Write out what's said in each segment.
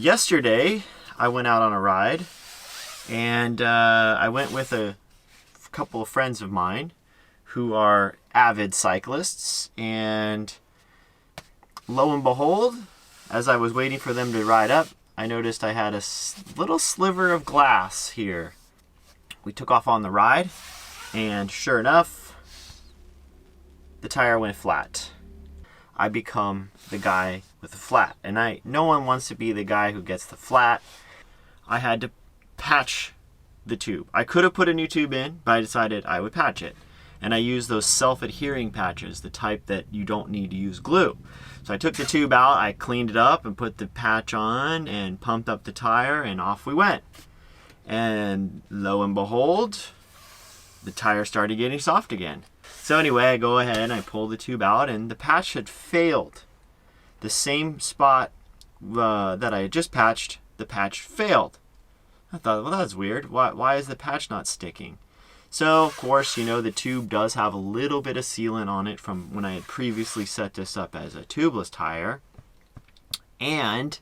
Yesterday, I went out on a ride, and I went with a couple of friends of mine who are avid cyclists, and lo and behold, as I was waiting for them to ride up, I noticed I had a little sliver of glass here. We took off on the ride, and sure enough, the tire went flat. I become the guy with the flat, and no one wants to be the guy who gets the flat. I had to patch the tube. I could have put a new tube in, but I decided I would patch it. And I used those self-adhering patches, the type that you don't need to use glue. So I took the tube out, I cleaned it up and put the patch on and pumped up the tire, and off we went. And lo and behold, the tire started getting soft again. So anyway, I go ahead and I pull the tube out, and the patch had failed. The same spot that I had just patched, the patch failed. I thought, well, that's weird. Why is the patch not sticking? So, of course, you know, the tube does have a little bit of sealant on it from when I had previously set this up as a tubeless tire. And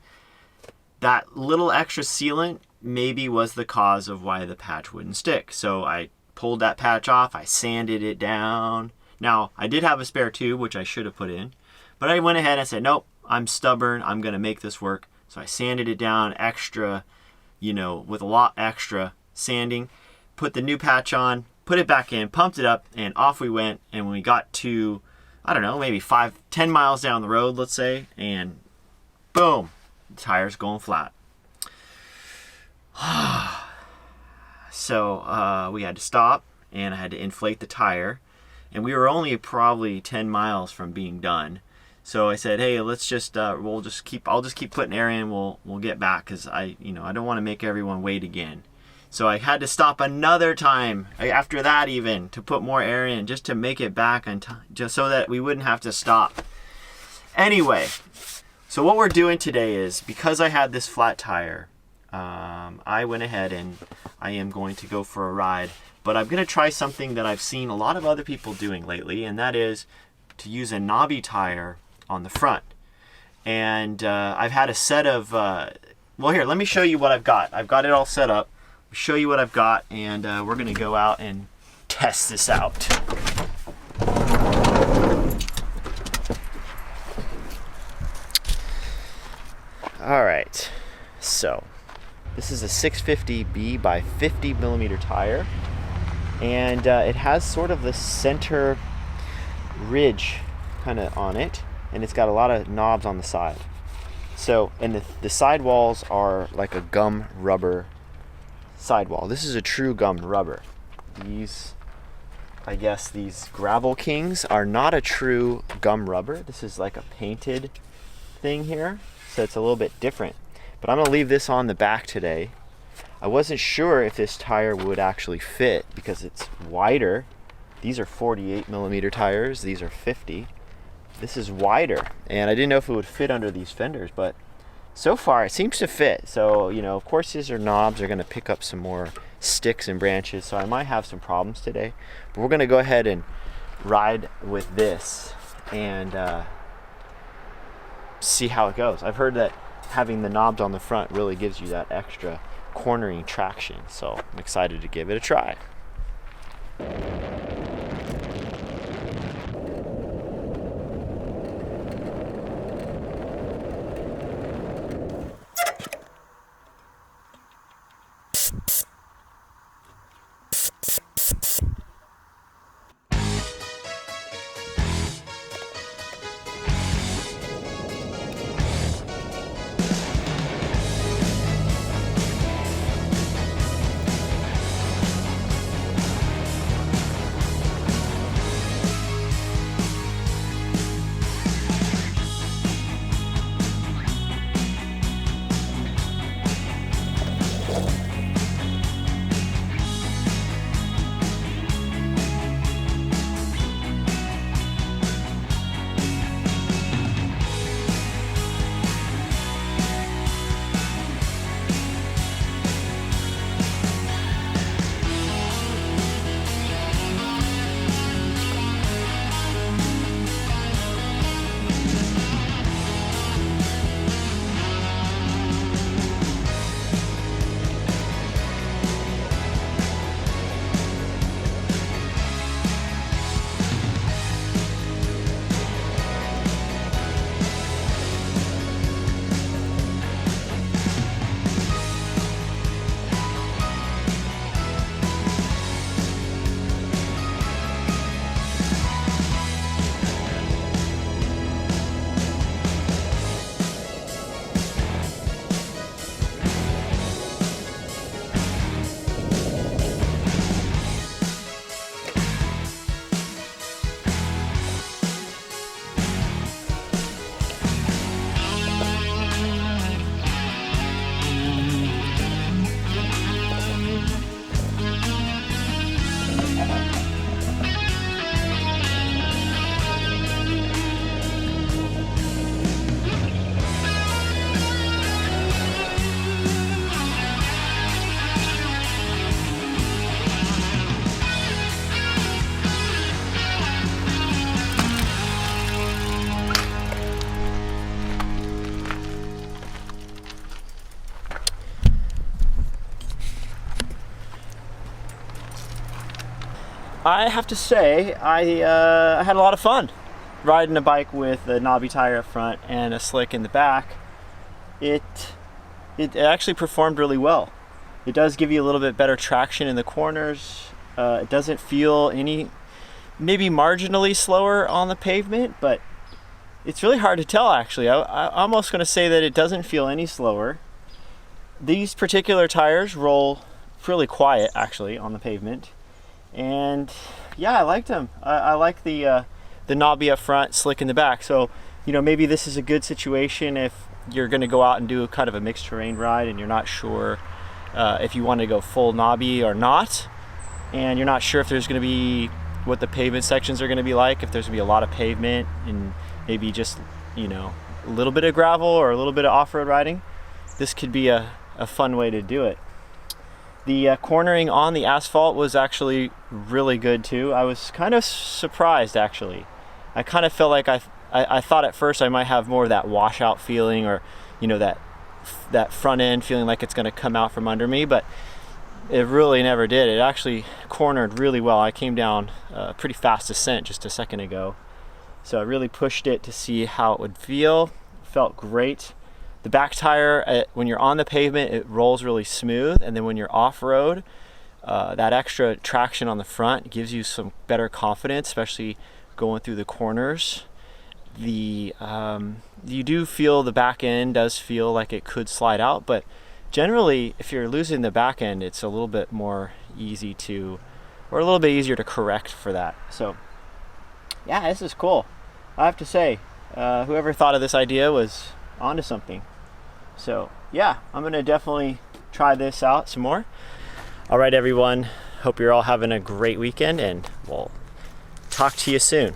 that little extra sealant maybe was the cause of why the patch wouldn't stick. So I pulled that patch off, I sanded it down. Now, I did have a spare tube, which I should have put in, but I went ahead and said, nope, I'm stubborn, I'm gonna make this work. So I sanded it down extra, you know, with a lot extra sanding, put the new patch on, put it back in, pumped it up, and off we went. And when we got to, I don't know, maybe 5-10 miles down the road, let's say, and boom, the tire's going flat. So we had to stop, and I had to inflate the tire, and we were only probably 10 miles from being done. So I said, hey, let's just I'll just keep putting air in. We'll get back, because I don't want to make everyone wait again. So I had to stop another time after that, even to put more air in, just to make it back on time, just so that we wouldn't have to stop. Anyway, so what we're doing today is, because I had this flat tire, I went ahead and I am going to go for a ride, but I'm going to try something that I've seen a lot of other people doing lately, and that is to use a knobby tire on the front. And I've had a set of, well, here, let me show you what I've got. I've got it all set up. I'll show you what I've got, and we're going to go out and test this out. All right, so this is a 650B by 50 millimeter tire, and it has sort of the center ridge kind of on it, and it's got a lot of knobs on the side. So, and the side walls are like a gum rubber sidewall. This is a true gum rubber. These, I guess these Gravel Kings are not a true gum rubber. This is like a painted thing here, so it's a little bit different. But I'm gonna leave this on the back today. I wasn't sure if this tire would actually fit because it's wider. These are 48 millimeter tires, these are 50. This is wider, and I didn't know if it would fit under these fenders, but so far it seems to fit. So, you know, of course these are knobs, are gonna pick up some more sticks and branches, so I might have some problems today. But we're gonna go ahead and ride with this and see how it goes. I've heard that having the knobs on the front really gives you that extra cornering traction, so I'm excited to give it a try. I have to say, I had a lot of fun riding a bike with a knobby tire up front and a slick in the back. It actually performed really well. It does give you a little bit better traction in the corners. It doesn't feel maybe marginally slower on the pavement, but it's really hard to tell actually. I'm almost going to say that it doesn't feel any slower. These particular tires roll really quiet actually on the pavement. And yeah, I liked them. I like the knobby up front, slick in the back. So, you know, maybe this is a good situation if you're going to go out and do kind of a mixed terrain ride and you're not sure if you want to go full knobby or not, and you're not sure if there's going to be what the pavement sections are going to be like, if there's going to be a lot of pavement and maybe just, you know, a little bit of gravel or a little bit of off-road riding. This could be a fun way to do it. The cornering on the asphalt was actually really good too. I was kind of surprised actually. I kind of felt like I thought at first I might have more of that washout feeling, or, you know, that front end feeling like it's going to come out from under me, but it really never did. It actually cornered really well. I came down a pretty fast descent just a second ago, so I really pushed it to see how it would feel. It felt great. The back tire, when you're on the pavement, it rolls really smooth, and then when you're off-road, that extra traction on the front gives you some better confidence, especially going through the corners. You do feel the back end does feel like it could slide out, but generally, if you're losing the back end, it's a little bit more easy to, or a little bit easier to correct for that. So, yeah, this is cool. I have to say, whoever thought of this idea was onto something. So yeah, I'm gonna definitely try this out some more. All right, everyone, hope you're all having a great weekend, and we'll talk to you soon.